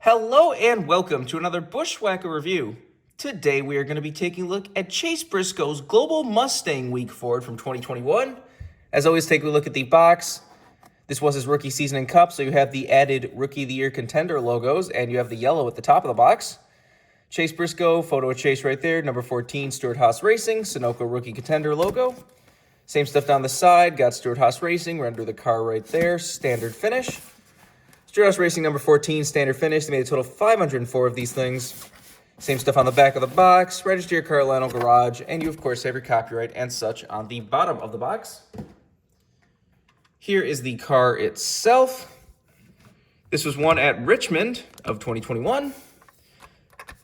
Hello and welcome to another BWhack review. Today we are going to be taking a look at Chase Briscoe's Global Mustang Week Ford from 2021. As always, take a look at the box. This was his rookie season in Cup, so you have the added Rookie of the Year contender logos, and you have the yellow at the top of the box. Chase Briscoe, photo of Chase right there, number 14, Stewart-Haas Racing, Sunoco Rookie Contender logo. Same stuff down the side, got Stewart-Haas Racing, render the car right there, standard finish. Stewart-Haas Racing number 14, standard finish. They made a total of 504 of these things. Same stuff on the back of the box. Register your car at Lionel Garage. And you, of course, have your copyright and such on the bottom of the box. Here is the car itself. This was won at Richmond of 2021.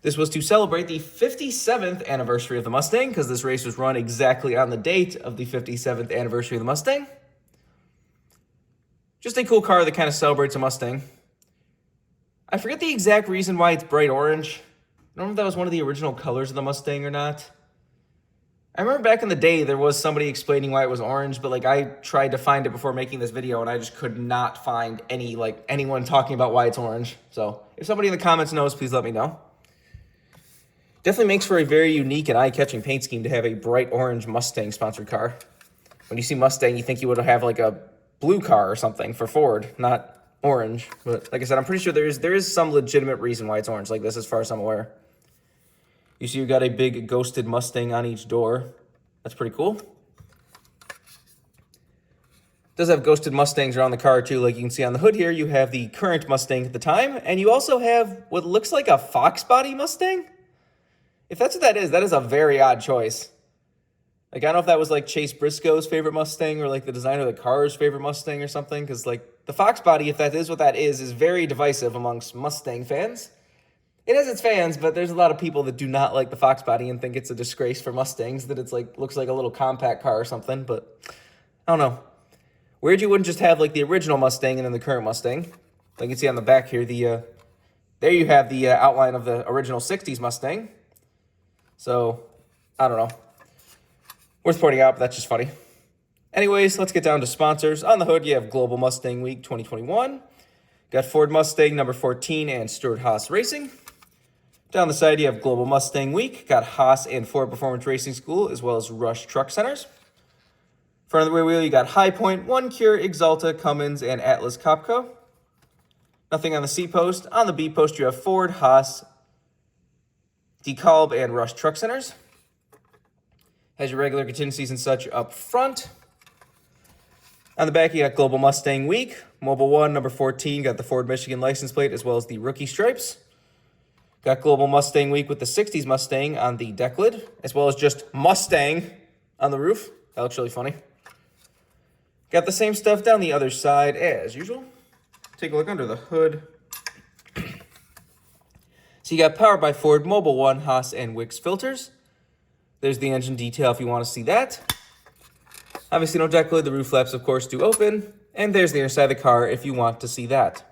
This was to celebrate the 57th anniversary of the Mustang, because this race was run exactly on the date of the 57th anniversary of the Mustang. Just a cool car that kind of celebrates a Mustang. I forget the exact reason why it's bright orange. I don't know if that was one of the original colors of the Mustang or not. I remember back in the day there was somebody explaining why it was orange, but I tried to find it before making this video and I just could not find anyone talking about why it's orange. So if somebody in the comments knows, please let me know. Definitely makes for a very unique and eye-catching paint scheme to have a bright orange Mustang sponsored car. When you see Mustang, you think you would have a blue car or something for Ford, not orange. But like I said, I'm pretty sure there is some legitimate reason why it's orange like this, as far as I'm aware. You see you got a big ghosted Mustang on each door. That's pretty cool. Does have ghosted Mustangs around the car too. Like you can see on the hood here, you have the current Mustang at the time, and you also have what looks like a Fox body Mustang. If that's what that is a very odd choice. I don't know if that was Chase Briscoe's favorite Mustang or the designer of the car's favorite Mustang or something. Because the Fox body, if that is what that is very divisive amongst Mustang fans. It has its fans, but there's a lot of people that do not like the Fox body and think it's a disgrace for Mustangs, that it's looks like a little compact car or something. But I don't know. Weird you wouldn't just have the original Mustang and then the current Mustang. Like you can see on the back here, there you have the outline of the original 60s Mustang. So, I don't know. Worth pointing out, but that's just funny. Anyways, let's get down to sponsors. On the hood, you have Global Mustang Week 2021. Got Ford Mustang number 14 and Stewart-Haas Racing. Down the side, you have Global Mustang Week. Got Haas and Ford Performance Racing School, as well as Rush Truck Centers. Front of the rear wheel, you got High Point, One Cure, Exalta, Cummins, and Atlas Copco. Nothing on the C post. On the B post, you have Ford, Haas, DeKalb, and Rush Truck Centers. Has your regular contingencies and such up front. On the back, you got Global Mustang Week. Mobile 1, number 14, got the Ford Michigan license plate as well as the rookie stripes. Got Global Mustang Week with the 60s Mustang on the deck lid, as well as just Mustang on the roof. That looks really funny. Got the same stuff down the other side as usual. Take a look under the hood. So you got Powered by Ford, Mobile 1, Haas, and Wix filters. There's the engine detail if you want to see that. Obviously no deck lid, the roof flaps of course do open. And there's the inside of the car if you want to see that.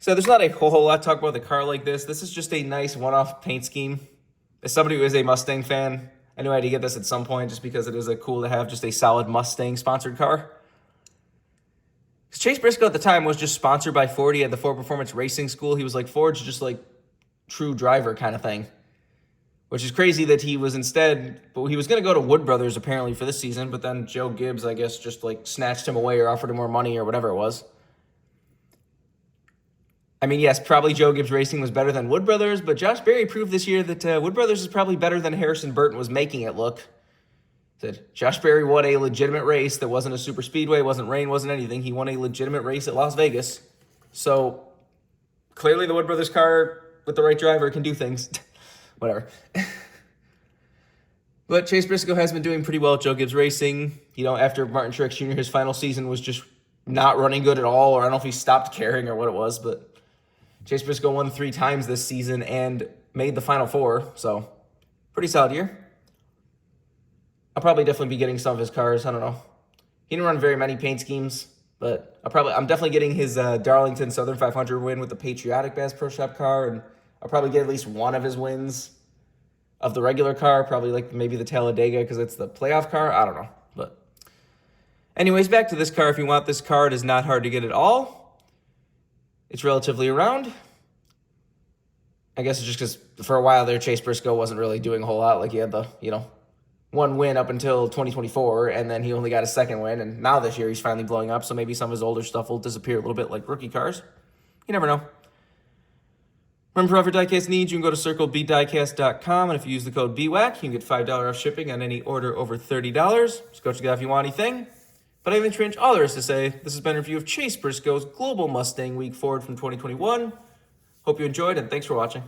So there's not a whole lot to talk about the car like this. This is just a nice one-off paint scheme. As somebody who is a Mustang fan, I knew I had to get this at some point just because it is cool to have just a solid Mustang sponsored car. Chase Briscoe at the time was just sponsored by Ford. He had the Ford Performance Racing School. He was Ford's just true driver kind of thing. Which is crazy that he was but he was going to go to Wood Brothers apparently for this season, but then Joe Gibbs, I guess, just snatched him away or offered him more money or whatever it was. I mean, yes, probably Joe Gibbs Racing was better than Wood Brothers, but Josh Berry proved this year that Wood Brothers is probably better than Harrison Burton was making it look. That Josh Berry won a legitimate race that wasn't a super speedway, wasn't rain, wasn't anything. He won a legitimate race at Las Vegas. So clearly the Wood Brothers car with the right driver can do things. Whatever. But Chase Briscoe has been doing pretty well at Joe Gibbs Racing. After Martin Truex Jr., his final season was just not running good at all, or I don't know if he stopped caring or what it was, but Chase Briscoe won 3 times this season and made the Final Four, so pretty solid year. I'll probably definitely be getting some of his cars. I don't know. He didn't run very many paint schemes, but I'm definitely getting his Darlington Southern 500 win with the Patriotic Bass Pro Shop car, and I'll probably get at least one of his wins of the regular car, probably maybe the Talladega because it's the playoff car. I don't know. But anyways, back to this car. If you want this car, it is not hard to get at all. it's relatively around. I guess it's just because for a while there, Chase Briscoe wasn't really doing a whole lot. Like he had the, one win up until 2024, and then he only got a second win, and now this year he's finally blowing up, so maybe some of his older stuff will disappear a little bit like rookie cars. You never know. Remember, for other diecast needs, you can go to circlebdiecast.com, and if you use the code BWhack, you can get $5 off shipping on any order over $30. Just go check it out if you want anything. But I have pretty much all there is to say. This has been a review of Chase Briscoe's Global Mustang Week Forward from 2021. Hope you enjoyed, and thanks for watching.